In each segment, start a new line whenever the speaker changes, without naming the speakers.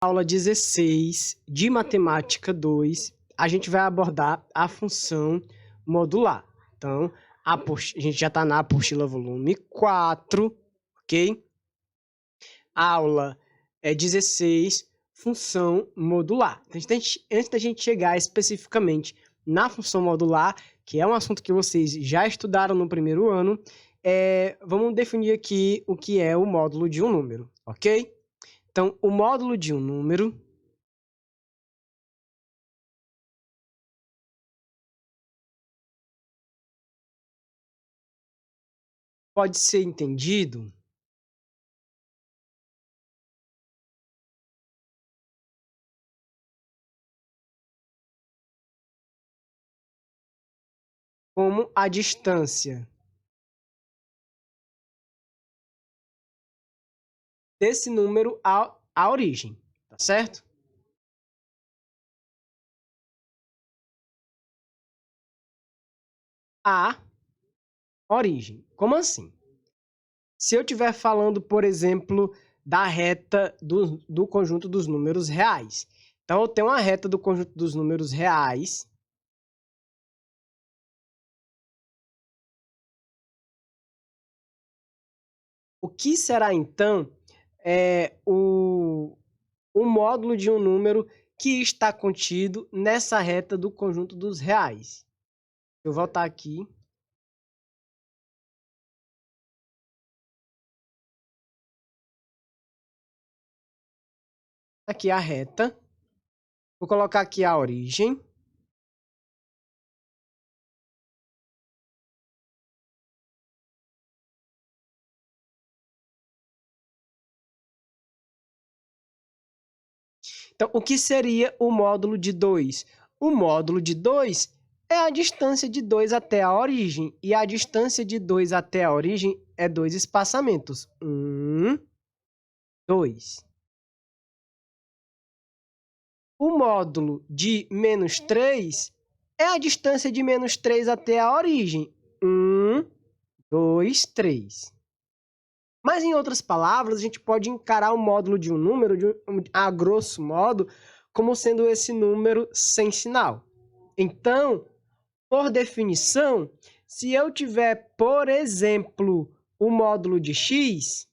Aula 16 de Matemática 2, a gente vai abordar a função modular. Então, a gente já está na apostila volume 4, ok? Aula 16, função modular. Então, antes da gente chegar especificamente na função modular, que é um assunto que vocês já estudaram no primeiro ano, vamos definir aqui o que é o módulo de um número, ok? Então, o módulo de um número pode ser entendido como a distância desse número à origem, tá certo? A origem. Como assim? Se eu estiver falando, por exemplo, da reta do conjunto dos números reais. Então, eu tenho uma reta do conjunto dos números reais. O que será, então, o módulo de um número que está contido nessa reta do conjunto dos reais? Eu vou voltar aqui. Aqui a reta. Vou colocar aqui a origem. Então, o que seria o módulo de 2? O módulo de 2 é a distância de 2 até a origem. E a distância de 2 até a origem é 2 espaçamentos. 1, 2. O módulo de menos 3 é a distância de menos 3 até a origem. 1, 2, 3. Mas, em outras palavras, a gente pode encarar o módulo de um número, a grosso modo, como sendo esse número sem sinal. Então, por definição, se eu tiver, por exemplo, o módulo de x,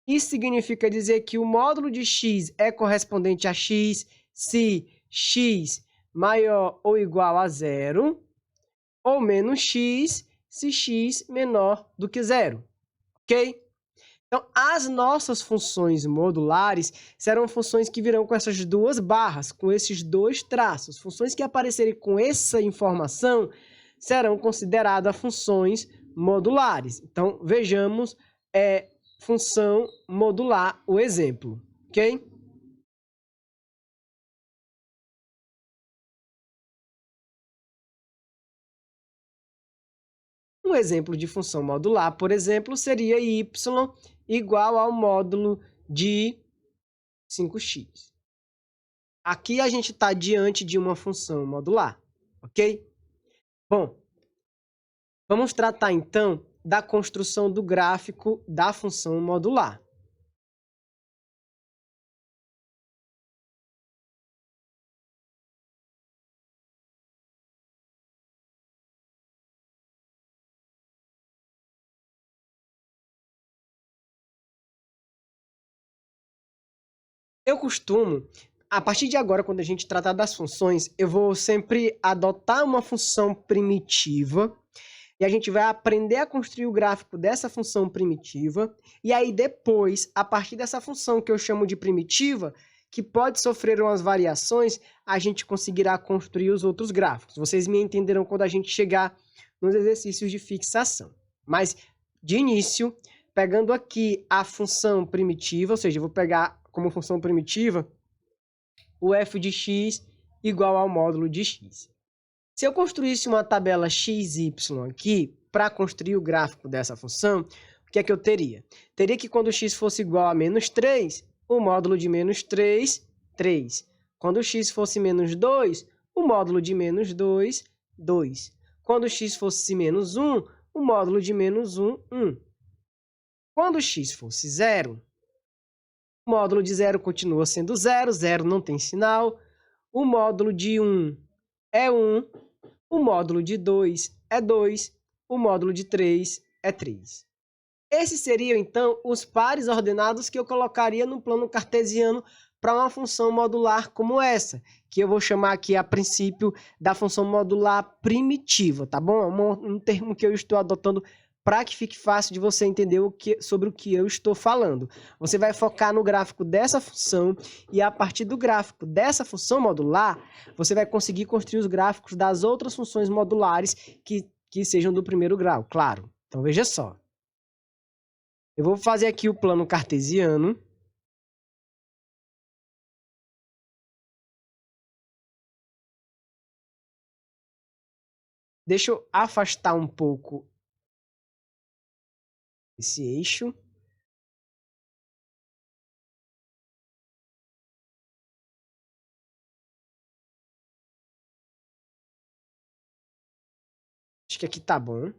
isso significa dizer que o módulo de x é correspondente a x se x maior ou igual a zero, ou menos x se x menor do que zero, ok? Então, as nossas funções modulares serão funções que virão com essas duas barras, com esses dois traços. Funções que aparecerem com essa informação serão consideradas funções modulares. Então, vejamos função modular, o exemplo, ok? Um exemplo de função modular, por exemplo, seria y igual ao módulo de 5x. Aqui a gente está diante de uma função modular, ok? Bom, vamos tratar então da construção do gráfico da função modular. Eu costumo, a partir de agora, quando a gente tratar das funções, eu vou sempre adotar uma função primitiva e a gente vai aprender a construir o gráfico dessa função primitiva. E aí depois, a partir dessa função que eu chamo de primitiva, que pode sofrer umas variações, a gente conseguirá construir os outros gráficos. Vocês me entenderão quando a gente chegar nos exercícios de fixação. Mas, de início, pegando aqui a função primitiva, ou seja, eu vou pegar como função primitiva o f de x igual ao módulo de x. Se eu construísse uma tabela xy aqui, para construir o gráfico dessa função, o que é que eu teria? Teria que quando x fosse igual a menos 3, o módulo de menos 3, 3. Quando x fosse menos 2, o módulo de menos 2, 2. Quando x fosse menos 1, o módulo de menos 1, 1. Quando x fosse 0, O módulo de 0 continua sendo 0, 0 não tem sinal. O módulo de 1 é 1. O módulo de 2 é 2. O módulo de 3 é 3. Esses seriam, então, os pares ordenados que eu colocaria no plano cartesiano para uma função modular como essa, que eu vou chamar aqui, a princípio, da função modular primitiva, tá bom? É um termo que eu estou adotando para que fique fácil de você entender sobre o que eu estou falando. Você vai focar no gráfico dessa função e, a partir do gráfico dessa função modular, você vai conseguir construir os gráficos das outras funções modulares que sejam do primeiro grau, claro. Então, veja só. Eu vou fazer aqui o plano cartesiano. Deixa eu afastar um pouco esse eixo. Acho que aqui tá bom.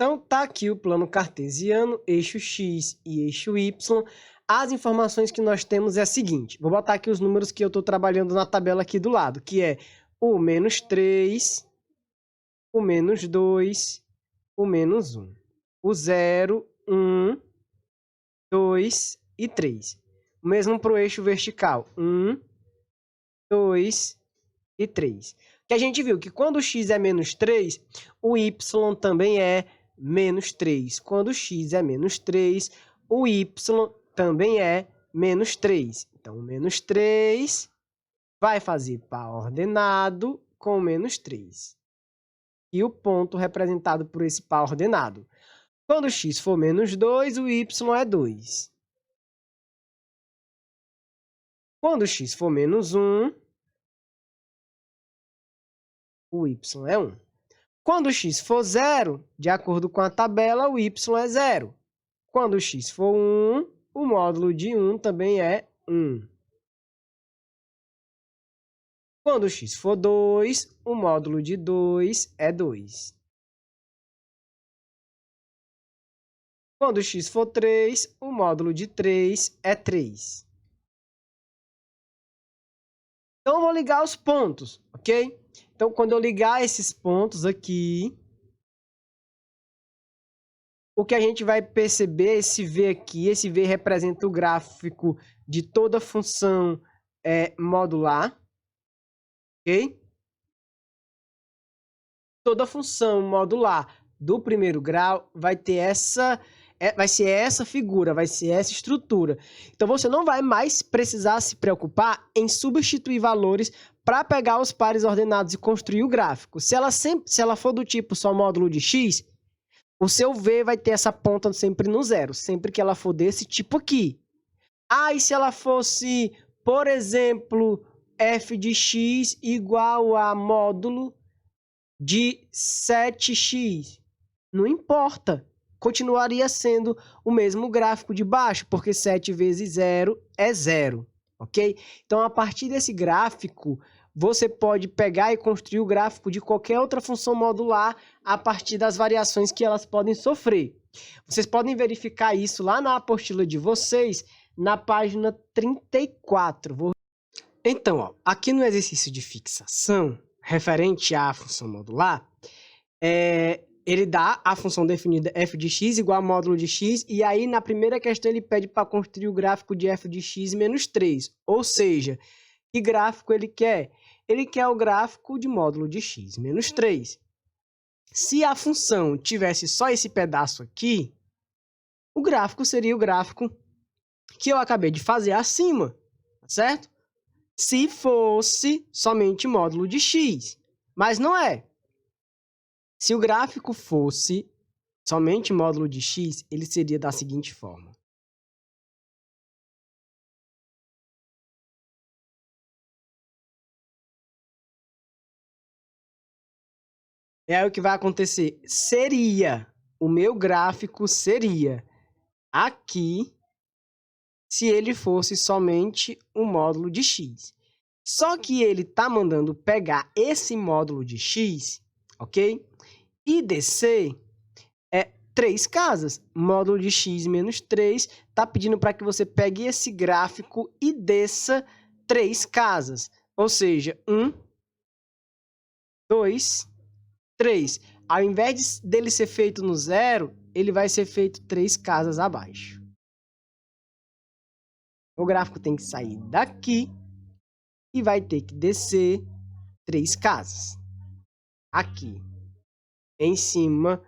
Então, tá aqui o plano cartesiano, eixo x e eixo y. As informações que nós temos é a seguinte. Vou botar aqui os números que eu estou trabalhando na tabela aqui do lado, que é o menos 3, o menos 2, o menos 1. O 0, 1, 2 e 3. O mesmo para o eixo vertical. 1, 2 e 3. Que a gente viu que quando o x é menos 3, o y também é menos 3. Quando o x é menos 3, o y também é menos 3. Então, o menos 3 vai fazer par ordenado com menos 3. E o ponto representado por esse par ordenado. Quando o x for menos 2, o y é 2. Quando o x for menos 1, o y é 1. Quando o x for 0, de acordo com a tabela, o y é 0. Quando o x for 1, o módulo de 1 também é 1. Quando o x for 2, o módulo de 2 é 2. Quando o x for 3, o módulo de 3 é 3. Então, eu vou ligar os pontos, ok? Então, quando eu ligar esses pontos aqui, o que a gente vai perceber, esse V aqui, esse V representa o gráfico de toda função modular, ok? Toda função modular do primeiro grau vai ter vai ser essa figura, vai ser essa estrutura. Então, você não vai mais precisar se preocupar em substituir valores para pegar os pares ordenados e construir o gráfico. Se ela for do tipo só módulo de x, o seu V vai ter essa ponta sempre no zero, sempre que ela for desse tipo aqui. Ah, e se ela fosse, por exemplo, f de x igual a módulo de 7x? Não importa. Continuaria sendo o mesmo gráfico de baixo, porque 7 vezes 0 é 0, ok? Então, a partir desse gráfico, você pode pegar e construir o gráfico de qualquer outra função modular a partir das variações que elas podem sofrer. Vocês podem verificar isso lá na apostila de vocês, na página 34. Então, ó, aqui no exercício de fixação, referente à função modular, ele dá a função definida f de x igual a módulo de x, e aí na primeira questão ele pede para construir o gráfico de f de x menos 3, ou seja, que gráfico ele quer? Ele quer o gráfico de módulo de x menos 3. Se a função tivesse só esse pedaço aqui, o gráfico seria o gráfico que eu acabei de fazer acima, certo? Se fosse somente módulo de x, mas não é. Se o gráfico fosse somente módulo de x, ele seria da seguinte forma. E aí o que vai acontecer? Seria o meu gráfico seria aqui se ele fosse somente um módulo de x. Só que ele está mandando pegar esse módulo de x, ok? E descer 3 casas. Módulo de x menos 3 está pedindo para que você pegue esse gráfico e desça 3 casas. Ou seja, 1, 2, 3. Ao invés dele ser feito no 0, ele vai ser feito 3 casas abaixo. O gráfico tem que sair daqui e vai ter que descer 3 casas. Aqui, em cima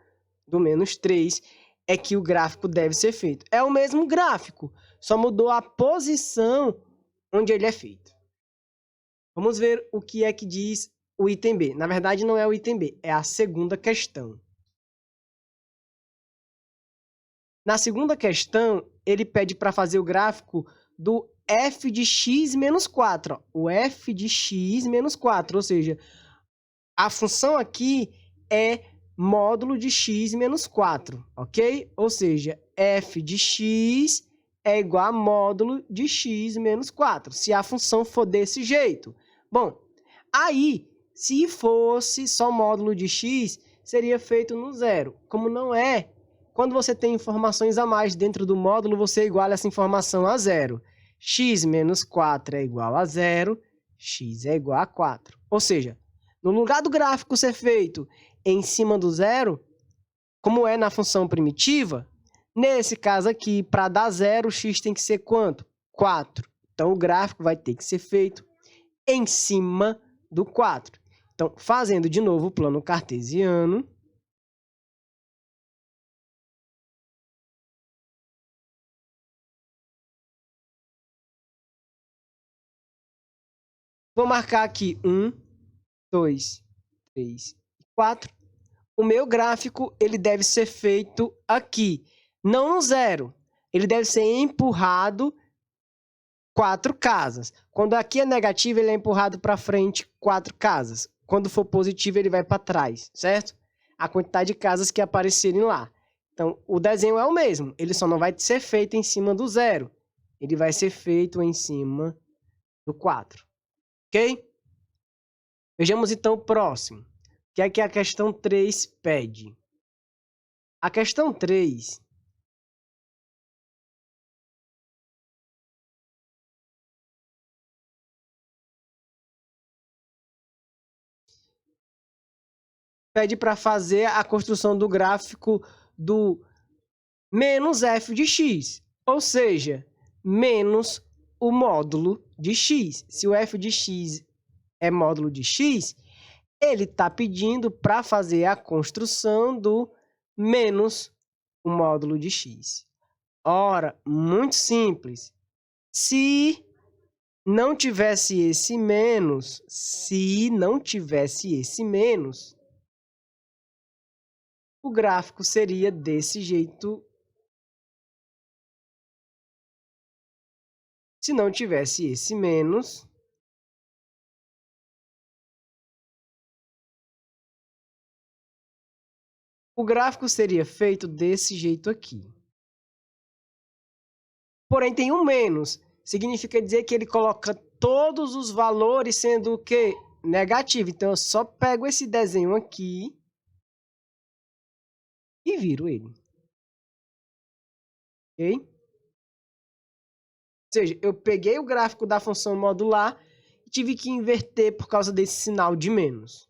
do menos 3, é que o gráfico deve ser feito. É o mesmo gráfico, só mudou a posição onde ele é feito. Vamos ver o que é que diz o item B. Na verdade, não é o item B, é a segunda questão. Na segunda questão, ele pede para fazer o gráfico do f de x menos 4. Ó. O f de x menos 4, ou seja, a função aqui é módulo de x menos 4, ok? Ou seja, f de x é igual a módulo de x menos 4, se a função for desse jeito. Bom, aí, se fosse só módulo de x, seria feito no 0. Como não é, quando você tem informações a mais dentro do módulo, você iguala essa informação a 0. X menos 4 é igual a 0, x é igual a 4. Ou seja, no lugar do gráfico ser feito em cima do 0, como é na função primitiva, nesse caso aqui, para dar 0, x tem que ser quanto? 4. Então, o gráfico vai ter que ser feito em cima do 4. Então, fazendo de novo o plano cartesiano, vou marcar aqui 1, 2, 3 e 4. O meu gráfico ele deve ser feito aqui, não no 0. Ele deve ser empurrado 4 casas. Quando aqui é negativo, ele é empurrado para frente 4 casas. Quando for positivo, ele vai para trás, certo? A quantidade de casas que aparecerem lá. Então, o desenho é o mesmo, ele só não vai ser feito em cima do 0. Ele vai ser feito em cima do 4. Ok? Vejamos então o próximo. O que é que a questão 3 pede? A questão 3 pede para fazer a construção do gráfico do menos f de x, ou seja, menos o módulo de x. Se o f de x é módulo de x, ele está pedindo para fazer a construção do menos o módulo de x. Ora, muito simples. Se não tivesse esse menos, o gráfico seria desse jeito. Se não tivesse esse menos, o gráfico seria feito desse jeito aqui. Porém, tem um menos. Significa dizer que ele coloca todos os valores sendo o quê? Negativo. Então, eu só pego esse desenho aqui e viro ele. Ok? Ou seja, eu peguei o gráfico da função modular e tive que inverter por causa desse sinal de menos.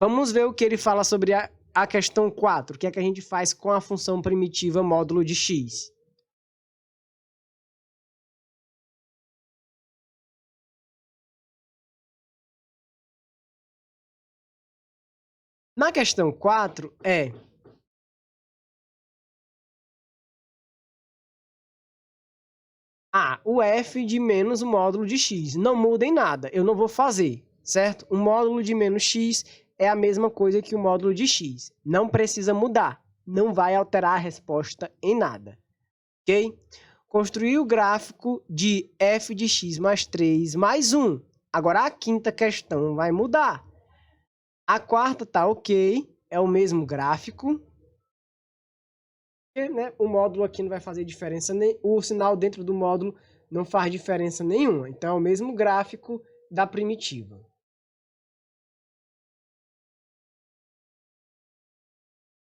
Vamos ver o que ele fala sobre a questão 4. O que é que a gente faz com a função primitiva módulo de x? Na questão 4 é... o f de menos o módulo de x. Não muda em nada, eu não vou fazer, certo? O módulo de menos x é a mesma coisa que o módulo de x. Não precisa mudar, não vai alterar a resposta em nada, ok? Construir o gráfico de f de x mais 3 mais 1. Agora a quinta questão vai mudar. A quarta tá ok, é o mesmo gráfico. Porque, né, o módulo aqui não vai fazer diferença, o sinal dentro do módulo não faz diferença nenhuma. Então, é o mesmo gráfico da primitiva.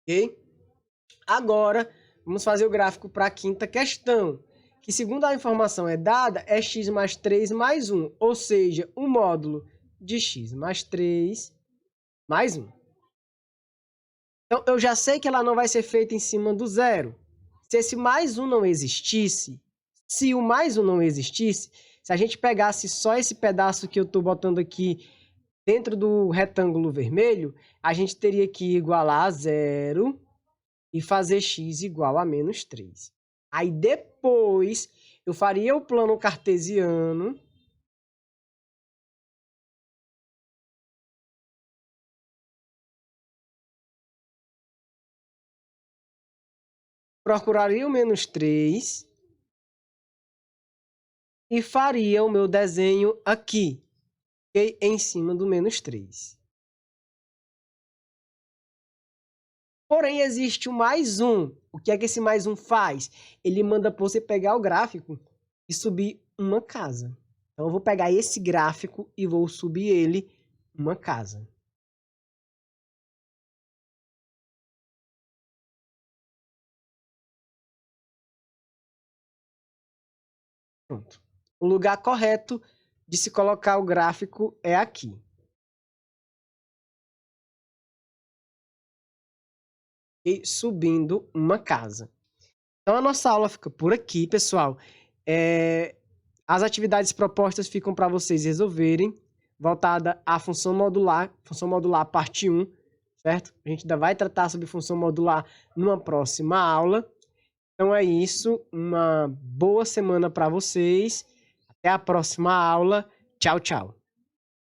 Ok? Agora, vamos fazer o gráfico para a quinta questão, que segundo a informação dada, é x mais 3 mais 1, ou seja, o módulo de x mais 3 mais 1. Então, eu já sei que ela não vai ser feita em cima do zero. Se esse mais 1 não existisse, se o mais 1 não existisse, se a gente pegasse só esse pedaço que eu estou botando aqui dentro do retângulo vermelho, a gente teria que igualar a zero e fazer x igual a menos 3. Aí depois eu faria o plano cartesiano. Procuraria o menos 3 e faria o meu desenho aqui, okay? Em cima do menos 3. Porém, existe o mais 1. O que é que esse mais 1 faz? Ele manda você pegar o gráfico e subir uma casa. Então, eu vou pegar esse gráfico e vou subir ele uma casa. Pronto. O lugar correto de se colocar o gráfico é aqui. E subindo uma casa. Então, a nossa aula fica por aqui, pessoal. As atividades propostas ficam para vocês resolverem, voltada à função modular parte 1, certo? A gente ainda vai tratar sobre função modular numa próxima aula. Então é isso, uma boa semana para vocês. Até a próxima aula. Tchau, tchau.